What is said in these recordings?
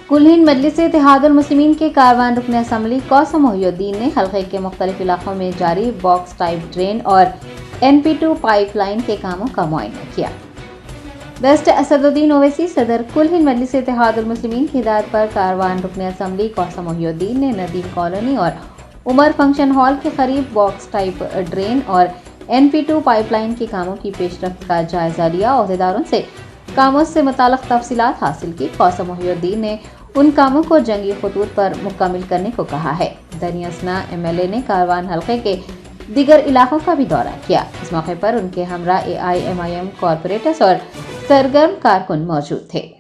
कुल हिंद मजलिस इत्तेहादुल मुस्लिमीन के कारवान रुकन असम्बली कौसम मोहिउद्दीन ने हल्के के मुख्तलिफ इलाकों में जारी बॉक्स टाइप ड्रेन और NP2 पाइपलाइन के कामों का मुआयना किया। वेस्ट असदुद्दीन ओवैसी सदर कुल हिंद मजलिस इत्तेहादुल मुस्लिमीन की हिदायत पर कारवान रुकन असम्बली कौसम मोहिउद्दीन ने नदीम कॉलोनी और उमर फंक्शन हॉल के करीब बॉक्स टाइप ड्रेन और NP2 पाइपलाइन के कामों की पेशरफ्त का जायजा लिया। अहदेदारों से कामों से मुताल्लिक़ तफसीलात हासिल की। कौसम मोहिउद्दीन ने उन कामों को जंगी खतूत पर मुकम्मिल करने को कहा है। दनियासना MLA ने कारवान हल्के के दीगर इलाकों का भी दौरा किया। इस मौके पर उनके हमरा AIMIM कॉरपोरेटर्स और सरगर्म कारकुन मौजूद थे।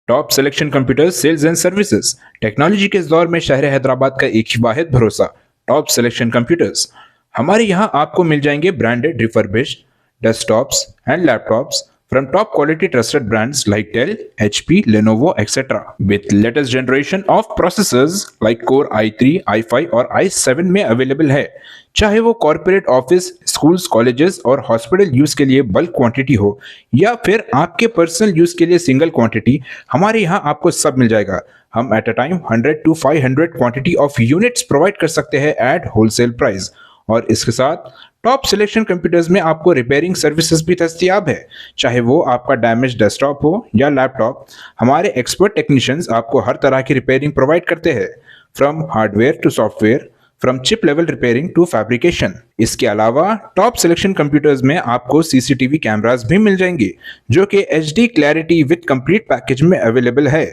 Top selection computer sales and services. Technology के इस दौर में शहर हैदराबाद का एक ही वाहिद भरोसा टॉप सिलेक्शन कंप्यूटर्स। हमारे यहाँ आपको मिल जाएंगे branded refurbished desktops and laptops from top quality trusted brands like Dell, HP, Lenovo, etc. with latest generation of processors like Core i3, i5 और i7 में अवेलेबल है। चाहे वो कॉर्पोरेट ऑफिस, स्कूल्स, कॉलेजेस और हॉस्पिटल यूज के लिए bulk quantity हो या फिर आपके पर्सनल यूज के लिए सिंगल क्वांटिटी, हमारे यहाँ आपको सब मिल जाएगा। हम at a time 100 to 500 quantity of units provide कर सकते हैं एट होलसेल प्राइस। और इसके साथ टॉप सिलेक्शन कंप्यूटर्स में आपको रिपेयरिंग सर्विसेज भी दस्तयाब है। चाहे वो आपका डैमेज डेस्कटॉप हो या लैपटॉप, हमारे एक्सपर्ट टेक्नीशियंस आपको हर तरह की रिपेयरिंग प्रोवाइड करते हैं, from hardware to software, from chip level repairing to fabrication. इसके अलावा टॉप सिलेक्शन कंप्यूटर्स में आपको CCTV कैमरास भी मिल जाएंगे जो कि HD clarity with complete package में अवेलेबल है,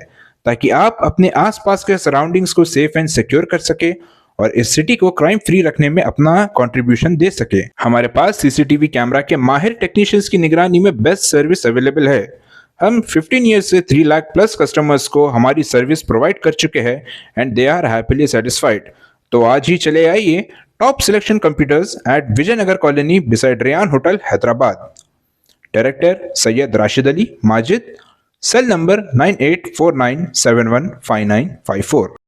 ताकि आप अपने आसपास के सराउंडिंग्स को सेफ एंड सिक्योर कर सके और इस सिटी को क्राइम फ्री रखने में अपना कंट्रीब्यूशन दे सके। हमारे पास CCTV कैमरा के माहिर टेक्नीशियंस की निगरानी में बेस्ट सर्विस अवेलेबल है। हम 15 ईयर्स से 3 लाख प्लस कस्टमर्स को हमारी सर्विस प्रोवाइड कर चुके हैं and they are happily satisfied. तो आज ही चले आइए top selection computers at Vijaynagar colony beside Ryan hotel Hyderabad. Director Syed Rashid Ali Majid, cell number 9849715954।